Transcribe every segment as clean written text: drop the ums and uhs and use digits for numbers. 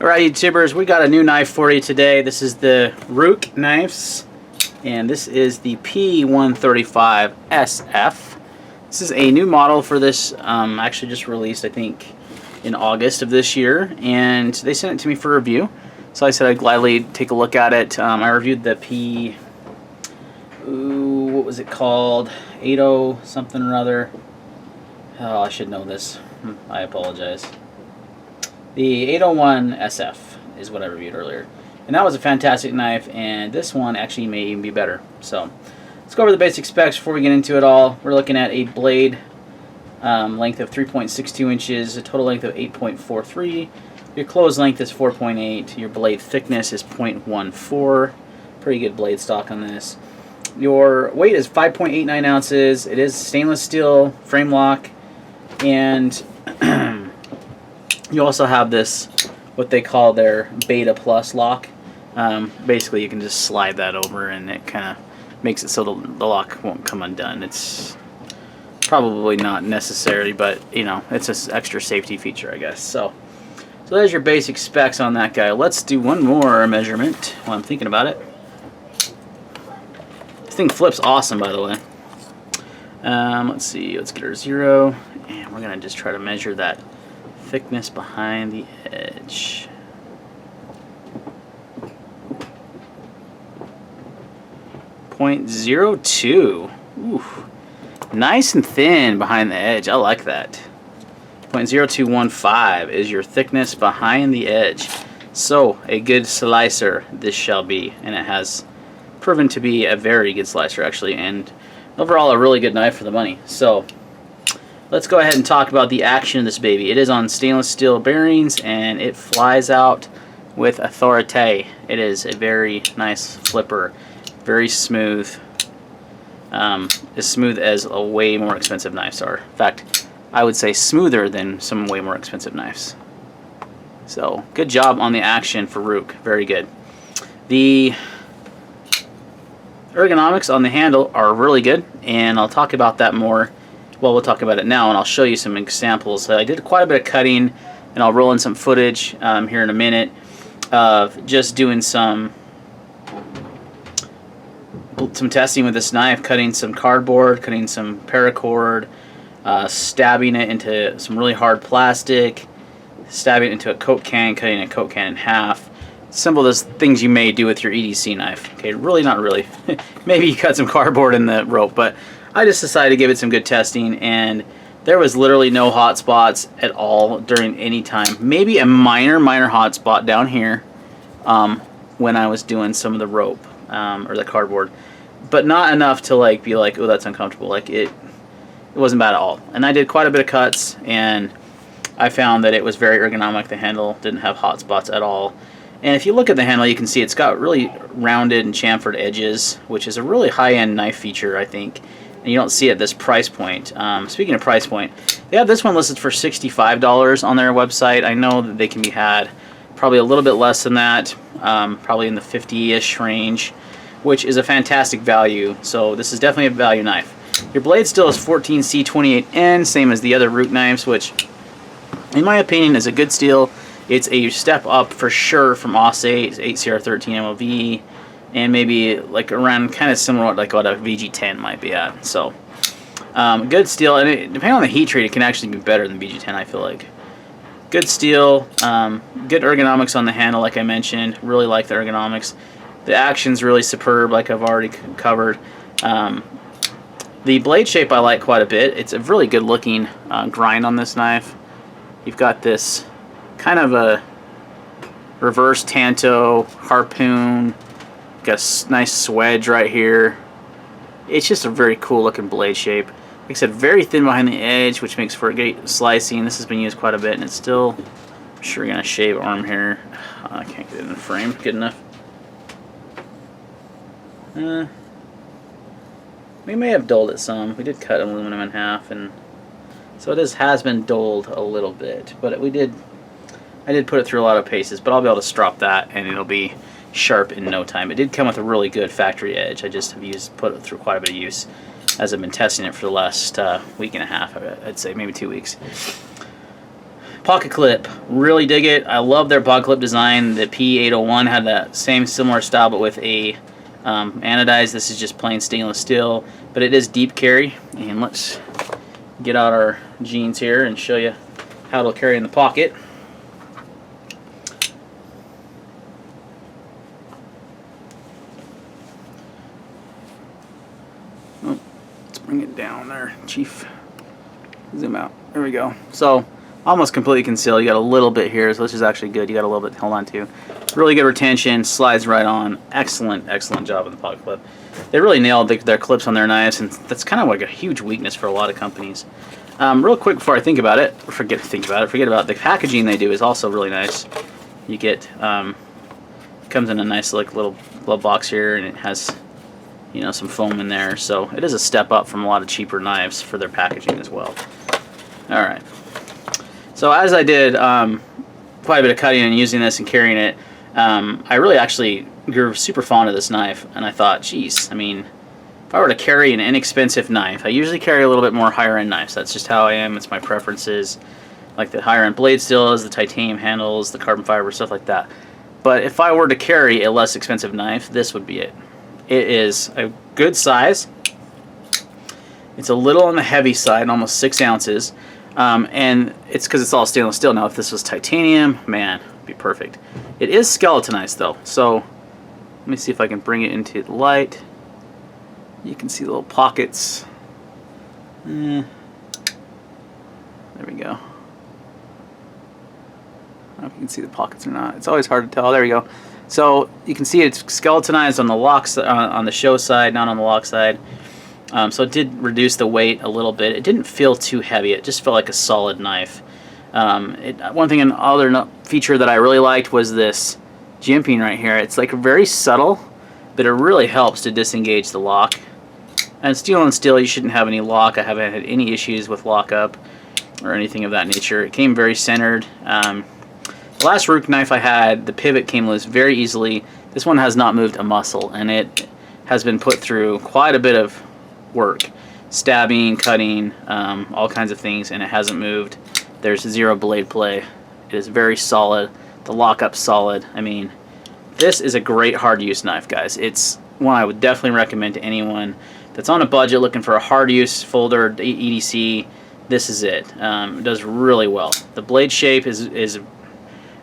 Alright, YouTubers, we got a new knife for you today. This is the Ruike knives, and this is the P135-SF. This is a new model for this, actually just released, I think, in August of this year, and they sent it to me for review. So I said I'd gladly take a look at it. I reviewed the what was it called? 80 something or other. Oh, I should know this. I apologize. The 801 SF is what I reviewed earlier. And that was a fantastic knife, and this one actually may even be better. So, let's go over the basic specs before we get into it all. We're looking at a blade length of 3.62 inches, a total length of 8.43. Your close length is 4.8. Your blade thickness is 0.14. Pretty good blade stock on this. Your weight is 5.89 ounces. It is stainless steel frame lock, and you also have this, what they call their Beta Plus lock. Basically, you can just slide that over, and it kind of makes it so the lock won't come undone. It's probably not necessary, but you know, it's an extra safety feature, I guess. So there's your basic specs on that guy. Let's do one more measurement while I'm thinking about it. This thing flips awesome, by the way. Let's see. Let's get our 0, and we're gonna just try to measure that thickness behind the edge. .02. Ooh, nice and thin behind the edge. I like that. 0.0215 is your thickness behind the edge. So a good slicer this shall be, and it has proven to be a very good slicer actually, and overall a really good knife for the money. So let's go ahead and talk about the action of this baby. It is on stainless steel bearings, and it flies out with authority. It is a very nice flipper, very smooth, as smooth as a way more expensive knives are. In fact, I would say smoother than some way more expensive knives. So good job on the action for Ruike, very good. The ergonomics on the handle are really good, and I'll talk about that more. Well, we'll talk about it now, and I'll show you some examples. I did quite a bit of cutting, and I'll roll in some footage here in a minute of just doing some testing with this knife, cutting some cardboard, cutting some paracord, stabbing it into some really hard plastic, stabbing it into a Coke can, cutting a Coke can in half. Simple as things you may do with your EDC knife. Okay, really not really. Maybe you cut some cardboard in the rope, but I just decided to give it some good testing, and there was literally no hot spots at all during any time. Maybe a minor hot spot down here when I was doing some of the rope or the cardboard, but not enough to like be like, oh, that's uncomfortable. Like it wasn't bad at all. And I did quite a bit of cuts, and I found that it was very ergonomic. The handle didn't have hot spots at all. And if you look at the handle, you can see it's got really rounded and chamfered edges, which is a really high-end knife feature, I think. And you don't see it at this price point. Speaking of price point, they have this one listed for $65 on their website. I know that they can be had probably a little bit less than that, probably in the 50-ish range, which is a fantastic value. So this is definitely a value knife. Your blade still is 14C28N, same as the other Ruike knives, which, in my opinion, is a good steel. It's a step up for sure from AUS8, 8CR13 MOV, and maybe like around kind of similar like what a VG10 might be at. So good steel, and depending on the heat treat, it can actually be better than VG10, I feel like. Good steel, good ergonomics on the handle, like I mentioned. Really like the ergonomics. The action's really superb, like I've already covered. The blade shape I like quite a bit. It's a really good looking grind on this knife. You've got this kind of a reverse tanto harpoon, got a nice swedge right here. It's just a very cool looking blade shape. Like I said, very thin behind the edge, which makes for a great slicing. This has been used quite a bit, and it's still, I'm sure, gonna shave arm here. I can't get it in the frame good enough. We may have dulled it some. We did cut aluminum in half, and so it has been dulled a little bit. But I did put it through a lot of paces, but I'll be able to strop that, and it'll be sharp in no time. It did come with a really good factory edge. I just have put it through quite a bit of use as I've been testing it for the last week and a half, I'd say, maybe 2 weeks. Pocket clip, really dig it. I love their pocket clip design. The P801 had that same similar style, but with a anodized. This is just plain stainless steel, but it is deep carry. And let's get out our jeans here and show you how it'll carry in the pocket. Oh, let's bring it down there, Chief. Zoom out. There we go. So almost completely concealed. You got a little bit here, so this is actually good. You got a little bit to hold on to. Really good retention, slides right on. Excellent, excellent job with the pocket clip. They really nailed their clips on their knives, and that's kind of like a huge weakness for a lot of companies. Real quick before I forget about the packaging they do is also really nice. You get, it comes in a nice like little glove box here, and it has, you know, some foam in there. So it is a step up from a lot of cheaper knives for their packaging as well. All right. So as I did quite a bit of cutting and using this and carrying it, I really actually grew super fond of this knife, and I thought, geez, I mean, if I were to carry an inexpensive knife, I usually carry a little bit more higher end knives. That's just how I am. It's my preferences, like the higher end blade steels, the titanium handles, the carbon fiber, stuff like that. But if I were to carry a less expensive knife, this would be it. It is a good size. It's a little on the heavy side, almost 6 ounces. And it's because it's all stainless steel. Now if this was titanium, man, it'd be perfect. It is skeletonized though, so let me see if I can bring it into the light. You can see the little pockets. There we go. I don't know if you can see the pockets or not. It's always hard to tell. There we go. So you can see it's skeletonized on the lock on the show side, not on the lock side. So it did reduce the weight a little bit. It didn't feel too heavy. It just felt like a solid knife. One thing, another feature that I really liked was this jimping right here. It's like very subtle, but it really helps to disengage the lock. And steel on steel, you shouldn't have any lock. I haven't had any issues with lockup or anything of that nature. It came very centered. The last Ruike knife I had, the pivot came loose very easily. This one has not moved a muscle, and it has been put through quite a bit of work, stabbing, cutting, all kinds of things, and it hasn't moved. There's zero blade play. It is very solid. The lockup's solid. I mean, this is a great hard use knife, guys. It's one I would definitely recommend to anyone that's on a budget looking for a hard use folder EDC. This is it. It does really well. The blade shape is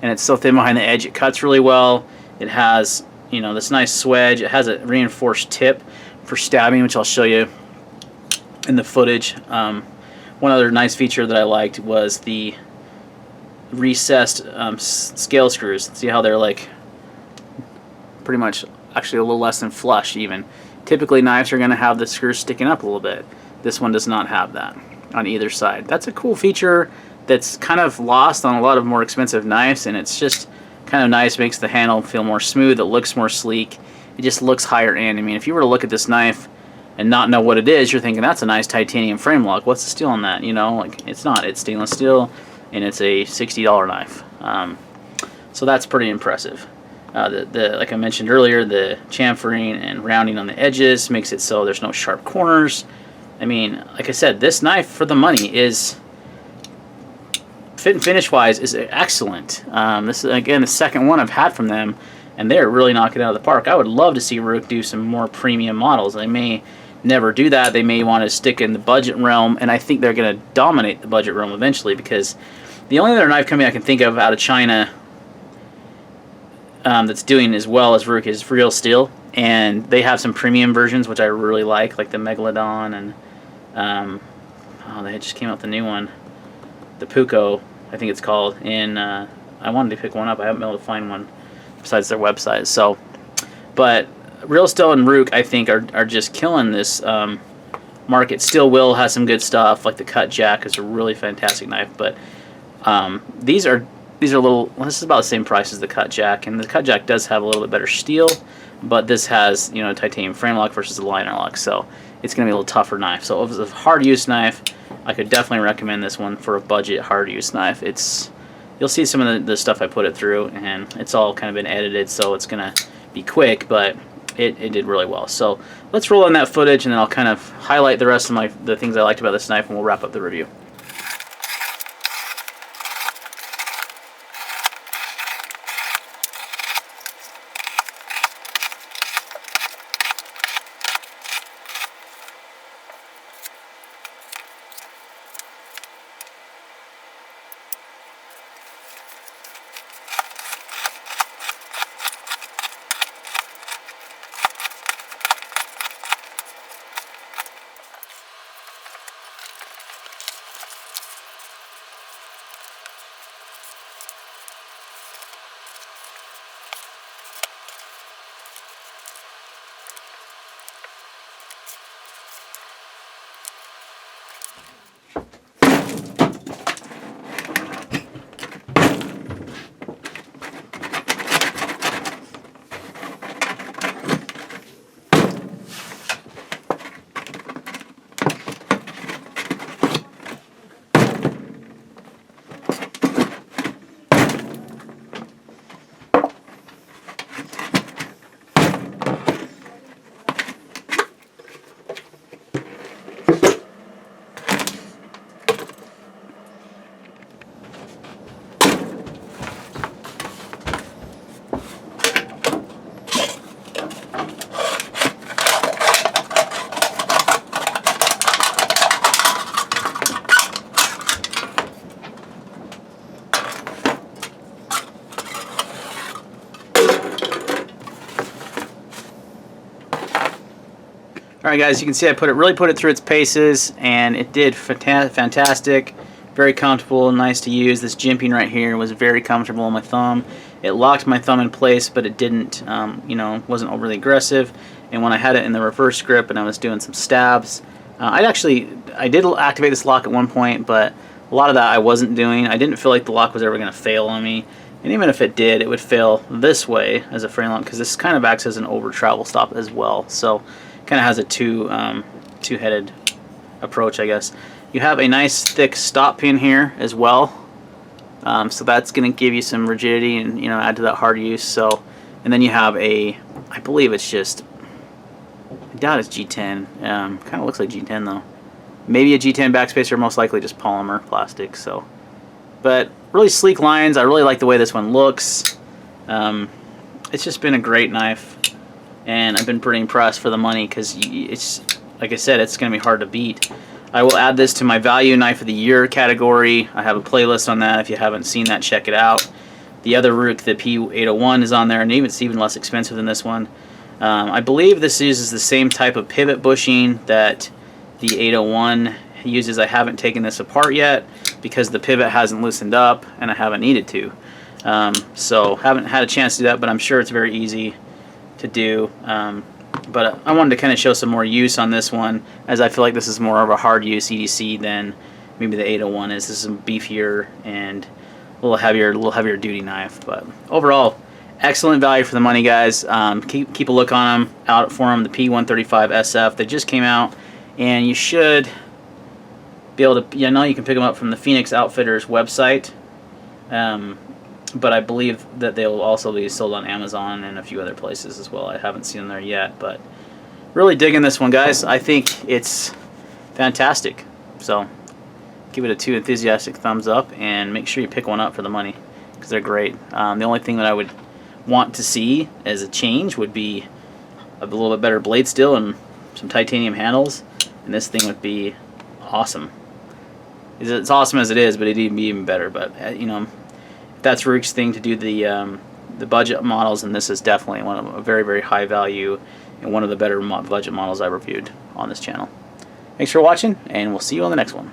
and it's so thin behind the edge, it cuts really well. It has, you know, this nice swedge. It has a reinforced tip for stabbing, which I'll show you in the footage. One other nice feature that I liked was the recessed scale screws. See how they're like pretty much actually a little less than flush even. Typically knives are going to have the screws sticking up a little bit. This one does not have that on either side. That's a cool feature that's kind of lost on a lot of more expensive knives, and it's just kind of nice. Makes the handle feel more smooth. It looks more sleek. It just looks higher end. I mean, if you were to look at this knife and not know what it is, you're thinking that's a nice titanium frame lock. What's the steel on that? You know, like it's not. It's stainless steel, and it's a $60 knife. So that's pretty impressive. Like I mentioned earlier, the chamfering and rounding on the edges makes it so there's no sharp corners. I mean, like I said, this knife for the money is fit and finish wise is excellent. This is again the second one I've had from them, and they're really knocking it out of the park. I would love to see Ruike do some more premium models. They may never do that. They may want to stick in the budget realm, and I think they're going to dominate the budget realm eventually, because the only other knife company I can think of out of China that's doing as well as Ruike is Real Steel, and they have some premium versions which I really like the Megalodon, and they just came out with the new one, the Puko, I think it's called, and I wanted to pick one up. I haven't been able to find one besides their website. So, but Real Steel and Ruike, I think, are just killing this market. Steel Will has some good stuff, like the Cut Jack is a really fantastic knife, but these are little. Well, this is about the same price as the Cut Jack, and the Cut Jack does have a little bit better steel, but this has, you know, titanium frame lock versus a liner lock, so it's going to be a little tougher knife. So if it's a hard use knife, I could definitely recommend this one for a budget hard use knife. You'll see some of the stuff I put it through, and it's all kind of been edited, so it's going to be quick, but it did really well. So let's roll in that footage, and then I'll kind of highlight the rest of the things I liked about this knife, and we'll wrap up the review. Alright guys, you can see I really put it through its paces, and it did fantastic. Very comfortable, nice to use. This jimping right here was very comfortable on my thumb. It locked my thumb in place, but it didn't, you know, wasn't overly aggressive. And when I had it in the reverse grip and I was doing some stabs, I did activate this lock at one point, but a lot of that I wasn't doing. I didn't feel like the lock was ever going to fail on me. And even if it did, it would fail this way as a frame lock, because this kind of acts as an over travel stop as well. So kind of has a two-headed approach, I guess. You have a nice thick stop pin here as well, so that's going to give you some rigidity and, you know, add to that hard use. So, and then you have a, I believe it's just, I doubt it's G10. Kind of looks like G10 though. Maybe a G10 backspacer, most likely just polymer plastic. So, but really sleek lines. I really like the way this one looks. It's just been a great knife, and I've been pretty impressed for the money, because it's, like I said, it's going to be hard to beat. I will add this to my value knife of the year category. I have a playlist on that. If you haven't seen that, check it out. The other Ruike, the P801, is on there, and it's even less expensive than this one. I believe this uses the same type of pivot bushing that the 801 uses. I haven't taken this apart yet because the pivot hasn't loosened up, and I haven't needed to. So haven't had a chance to do that, but I'm sure it's very easy to do. But I wanted to kind of show some more use on this one, as I feel like this is more of a hard use EDC than maybe the 801 is. This is beefier and a little heavier duty knife. But overall, excellent value for the money, guys. Keep a look on them, out for them. The P135-SF, they just came out, and you should be able to, you know, you can pick them up from the Phoenix Outfitters website. But I believe that they will also be sold on Amazon and a few other places as well. I haven't seen them there yet, but really digging this one, guys. I think it's fantastic. So give it a 2 enthusiastic thumbs up, and make sure you pick one up for the money, because they're great. The only thing that I would want to see as a change would be a little bit better blade steel and some titanium handles, and this thing would be awesome. It's awesome as it is, but it'd be even better. But you know, that's Ruike's thing to do the budget models, and this is definitely one of a very, very high value and one of the better budget models I reviewed on this channel. Thanks for watching, and we'll see you on the next one.